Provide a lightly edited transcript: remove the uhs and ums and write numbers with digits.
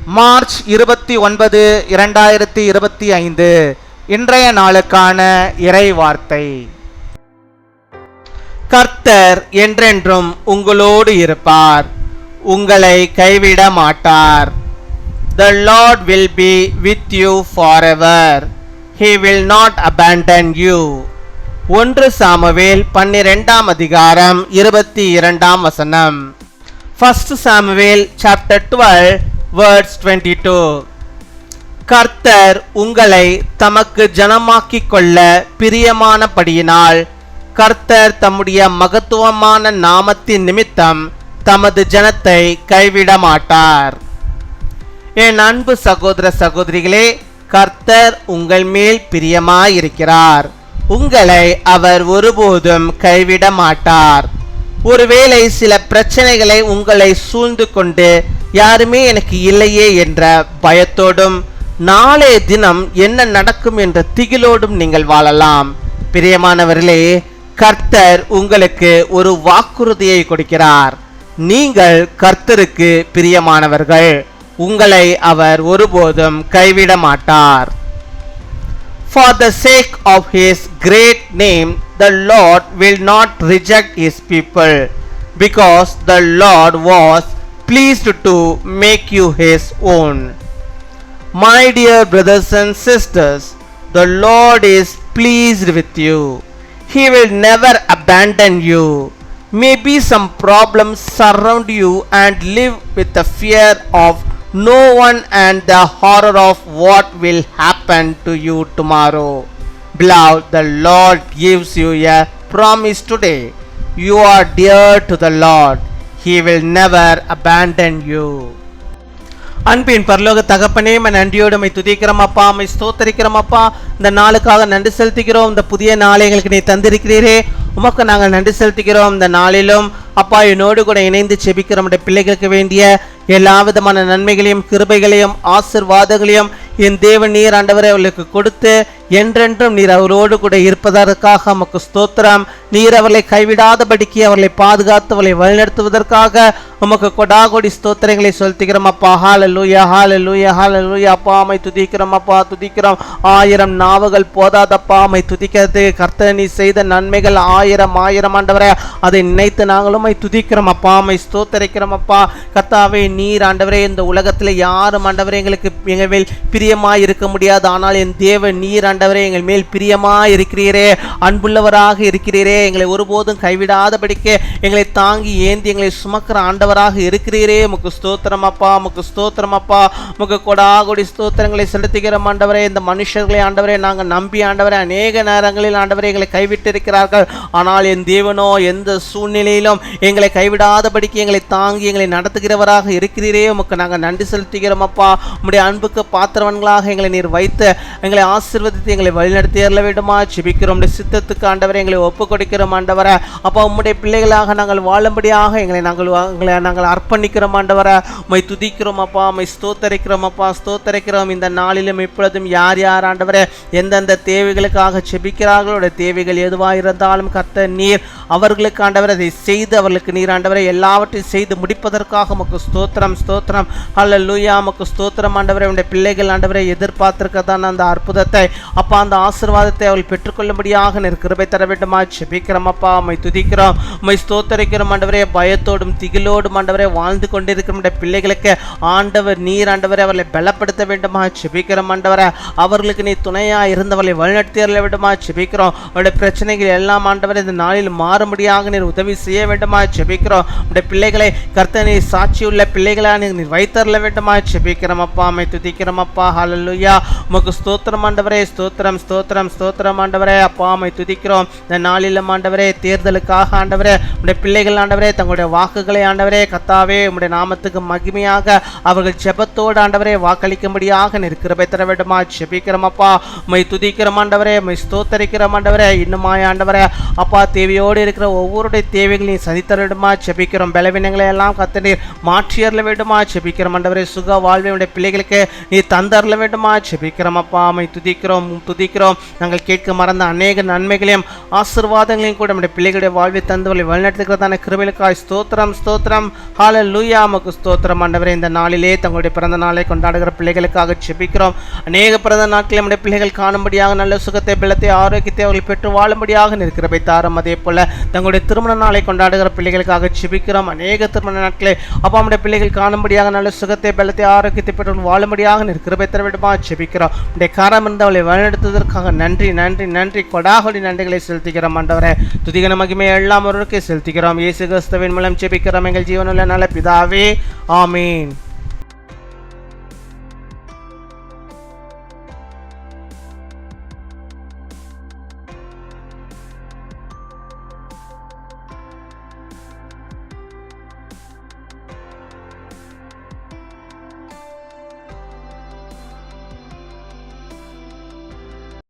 March 29, 2025 இன்றைய நாளுக்கான இறை வார்த்தை. கர்த்தர் என்றென்றும் உங்களோடு இருப்பார், உங்களை கைவிட மாட்டார். The Lord will be with you forever. He will not abandon you. 1 Samuel 12 அதிகாரம் 22 வசனம். 1 சாமுவேல் chapter 12 verse 22. கர்த்தர் உங்களை தமக்கு ஜனமாக்கிக் கொள்ள பிரியமானபடியினால் கர்த்தர் தம்முடைய மகத்துவமான நாமத்தின் நிமித்தம் தமது ஜனத்தை கைவிட மாட்டார். என் அன்பு சகோதர சகோதரிகளே, கர்த்தர் உங்கள் மேல் பிரியமாயிருக்கிறார். உங்களை அவர் ஒருபோதும் கைவிட மாட்டார். ஒருவேளை சில பிரச்சனைகளை உங்களை சூழ்ந்து கொண்டு யாருமே எனக்கு இல்லையே என்ற பயத்தோடும் நாளைய தினம் என்ன நடக்கும் என்ற திகிலோடும் நீங்கள் வாழலாம். பிரியமானவர்களே, கர்த்தர் உங்களுக்கு ஒரு வாக்குறுதியை கொடுக்கிறார். நீங்கள் கர்த்தருக்கு பிரியமானவர்கள். உங்களை அவர் ஒருபோதும் கைவிட மாட்டார். For the sake of his great name, the Lord will not reject his people, because the Lord was pleased to make you his own. My dear brothers and sisters, the Lord is pleased with you. He will never abandon you. Maybe some problems surround you and live with the fear of no one and the horror of what will happen to you tomorrow. Beloved, the Lord gives you a promise today. You are dear to the Lord. He will never abandon you. அன்பின் பரலோக தகப்பனே, நன்றியோடு உம்மை துதிக்கிறோம் அப்பா, உம்மை ஸ்தோத்தரிக்கிறோம் அப்பா. இந்த நாளுக்காக நன்றி செலுத்துகிறோம். இந்த புதிய நாளை எங்களுக்கு நீ தந்திருக்கிறீரே, உமக்கு நாங்கள் நன்றி செலுத்துகிறோம். இந்த நாளிலும் அப்பா என்னோடு கூட இணைந்து செபிக்கிற நம்முடைய பிள்ளைகளுக்கு வேண்டிய எல்லா விதமான நன்மைகளையும் கிருபைகளையும் ஆசீர்வாதங்களையும் என் தேவன் நீர் ஆண்டவரை அவர்களுக்கு கொடுத்து என்றென்றும் நீர் அவரோடு கூட இருப்பதற்காக உமக்கு ஸ்தோத்திரம். நீர் அவர்களை கைவிடாதபடிக்கு அவர்களை பாதுகாத்து அவர்களை வழிநடத்துவதற்காக உமக்கு கொடாகொடி ஸ்தோத்திரங்களை செலுத்துகிறோம் அப்பா. ஹல்லேலூயா, ஹல்லேலூயா, ஹல்லேலூயா. அப்பா உம்மை துதிக்கிறோம் அப்பா, துதிக்கிறோம். 1000 நாவுகள் போதாதப்பா உம்மை துதிக்கிறது. கர்த்தர் நீ செய்த நன்மைகள் 1000 ஆண்டவரே, அதை நினைத்து நாங்களும் உம்மை துதிக்கிறோம் அப்பா, உம்மை ஸ்தோத்தரிக்கிறோம் அப்பா. கர்த்தாவே நீர் ஆண்டவரே, இந்த உலகத்தில் யாரும் ஆண்டவரே எங்களுக்கு எங்கள் மேல் பிரியமாய் இருக்க முடியாது. ஆனால் என் தேவன் நீர் ஆண்டவரே எங்கள் மேல் பிரியமாய் இருக்கிறீரே, அன்புள்ளவராக இருக்கிறீரே, எங்களை ஒருபோதும் கைவிடாதபடிக்கு எங்களை தாங்கி ஏந்தி எங்களை சுமக்கிற ஆண்டவராக இருக்கிறீரே. உமக்கு ஸ்தோத்திரம் அப்பா, உமக்கு ஸ்தோத்திரம் அப்பா. உமக்கு கொடாகொடி ஸ்தோத்திரங்களை செலுத்துகிறோம் ஆண்டவரே. இந்த மனுஷர்களை ஆண்டவரே நாங்கள் நம்பி ஆண்டவரே அநேக நேரங்களில் ஆண்டவரே எங்களை கைவிட்டு இருக்கிறார்கள். ஆனால் என் தேவனோ எந்த சூழ்நிலையிலும் எங்களை கைவிடாதபடிக்கு எங்களை தாங்கி எங்களை நடத்துகிறவராக இருக்கிறீரே. உமக்கு நாங்கள் நன்றி செலுத்துகிறோம் அப்பா. உம்முடைய அன்புக்கு பாத்திரவன்களாக எங்களை நீர் வைத்து எங்களை ஆசீர்வதித்து எங்களை வழிநடத்தி அருள வேண்டுமா ஜெபிக்கிறோம். உம்முடைய சித்தத்துக்கு ஆண்டவரை எங்களை ஒப்பு கொடுக்கிறோம் ஆண்டவரே. அப்பா உம்முடைய பிள்ளைகளாக நாங்கள் வாழும்படியாக எங்களை நாங்கள் அர்ப்பணிக்கிறோம் ஆண்டவரே. உம்மை துதிக்கிறோம் அப்பா, உம்மை ஸ்தோத்தரிக்கிறோம் அப்பா, ஸ்தோத்தரிக்கிறோம். இந்த நாளிலும் இப்பொழுதும் யார் யார் ஆண்டவரே எந்தெந்த தேவைகளுக்காக ஜெபிக்கிறார்களோ தேவைகள் எதுவாக இருந்தாலும் கர்த்தர் நீர் அவர்களுக்கு ஆண்டவரை அதை செய்து அவர்களுக்கு நீர் ஆண்டவரை எல்லாவற்றையும் செய்து முடிப்பதற்காக உமக்கு ஸ்தோத்திரம், ஸ்தோத்திரம். ஹல்லேலூயா, உமக்கு ஸ்தோத்திரம் ஆண்டவரே. உடைய பிள்ளைகள் ஆண்டவரை எதிர்பார்த்திருக்கதான் அந்த அற்புதத்தை அப்பா, அந்த ஆசீர்வாதத்தை அவள் பெற்றுக்கொள்ளும்படியாக நீர் கிருபை தர வேண்டுமா ஜெபிக்கிறோம் அப்பா. உம்மை துதிக்கிறோம், உம்மை ஸ்தோத்தரிக்கிறோம் ஆண்டவரே. பயத்தோடும் திகிலோடும் ஆண்டவரை வாழ்ந்து கொண்டிருக்கிற நம்முடைய பிள்ளைகளுக்கு ஆண்டவர் நீர் ஆண்டவரை அவர்களை பலப்படுத்த வேண்டுமா ஜெபிக்கிறோம் ஆண்டவரை. அவர்களுக்கு நீ துணையா இருந்தவர்களை வழிநடத்தி அருள வேண்டுமா ஜெபிக்கிறோம். அவருடைய பிரச்சனைகள் எல்லாம் ஆண்டவரை இந்த நாளில் மாறும்படியாக நீர் உதவி செய்ய வேண்டுமா ஜெபிக்கிறோம். உடைய பிள்ளைகளை கர்த்தர் நீர் சாட்சியுள்ள பிள்ளைகளா நீர் வைத்தரல வேண்டுமா ஜெபிக்கிறோம் அப்பா. உம்மை துதிக்கிறோம் அப்பா. ஹல்லேலூயா, உமக்கு ஸ்தோத்திரம் ஆண்டவரே. ஸ்தோத்திரம், ஸ்தோத்திரம், ஸ்தோத்திரம் ஆண்டவரே. அப்பா உம்மை துதிக்கிறோம். இந்த நாளிலும் ஆண்டவரே தேர்தலுக்காக ஆண்டவரே உடைய பிள்ளைகள் ஆண்டவரே தங்களுடைய வாக்குகளை ஆண்டவரே கர்த்தாவே உம்முடைய நாமத்துக்கு மகிமையாக அவர்கள் ஜெபத்தோடு ஆண்டவரே வாக்களிக்கும்படியாக நீர் கிருபை தர வேண்டுமா ஜெபிக்கிறோம் அப்பா. உம்மை துதிக்கிறோம் ஆண்டவரே, உம்மை ஸ்தோத்தரிக்கிறோம் ஆண்டவரே. இன்னுமாய் ஆண்டவரே அப்பா தேவையோடு இருக்கிற ஒவ்வொருடைய தேவைகளையும் சந்தித்தரவிடுமா செபிக்கிறோம். பலவீனங்களை எல்லாம் கத்தனீர் மாற்றியறல வேண்டுமா செபிக்கிறோம். ஆண்டவரே சுக வாழ்வையுடைய பிள்ளைகளுக்கு நீ தந்தரல வேண்டுமா செபிக்கிறோம். அப்பா அம்மை துதிக்கிறோம். நாங்கள் கேட்க மறந்த அநேக நன்மைகளையும் ஆசீர்வாதங்களையும் கூட நம்முடைய பிள்ளைகளுடைய வாழ்வை தந்தவர்களை வழிநடத்துகிறதான கிருபைகளுக்காய் ஸ்தோத்திரம். ஹல்லேலூயா. உமக்கு ஸ்தோத்திரம் ஆண்டவரே. இந்த நாளிலே தங்களுடைய பிறந்த நாளை கொண்டாடுகிற பிள்ளைகளுக்காக செபிக்கிறோம். அநேக பிறந்த நாட்களில் நம்முடைய பிள்ளைகள் காணும்படியாக நல்ல சுகத்தை பலத்தை ஆரோக்கியத்தை அவர்கள் பெற்று வாழும்படியாக நிற்கிறபை தாரம். அதே போல தங்களுடைய திருமண நாளை கொண்டாடுகிற பிள்ளைகளுக்காக செபிக்கிறோம். அநேக திருமண நாட்களை அப்பா நம்முடைய பிள்ளைகள் காணும்படியாக நல்ல சுகத்தை பலத்தை ஆரோக்கியத்தை பெற்று வாழும்படியாக நிற்கிறபை தரவிடமா செபிக்கிறோம். உடைய காரம் இருந்து அவளை வழிநடத்துவதற்காக நன்றி கொடாகொடி நன்றிகளை செலுத்துகிறோம் ஆண்டவரே. துதிகன மகிமை எல்லாம் ஒருவருக்கு செலுத்துகிறோம். இயேசு கிறிஸ்துவின் மூலம் செபிக்கிறோம் எங்கள் ஜீவனுள்ள நல்ல பிதாவே, ஆமீன்.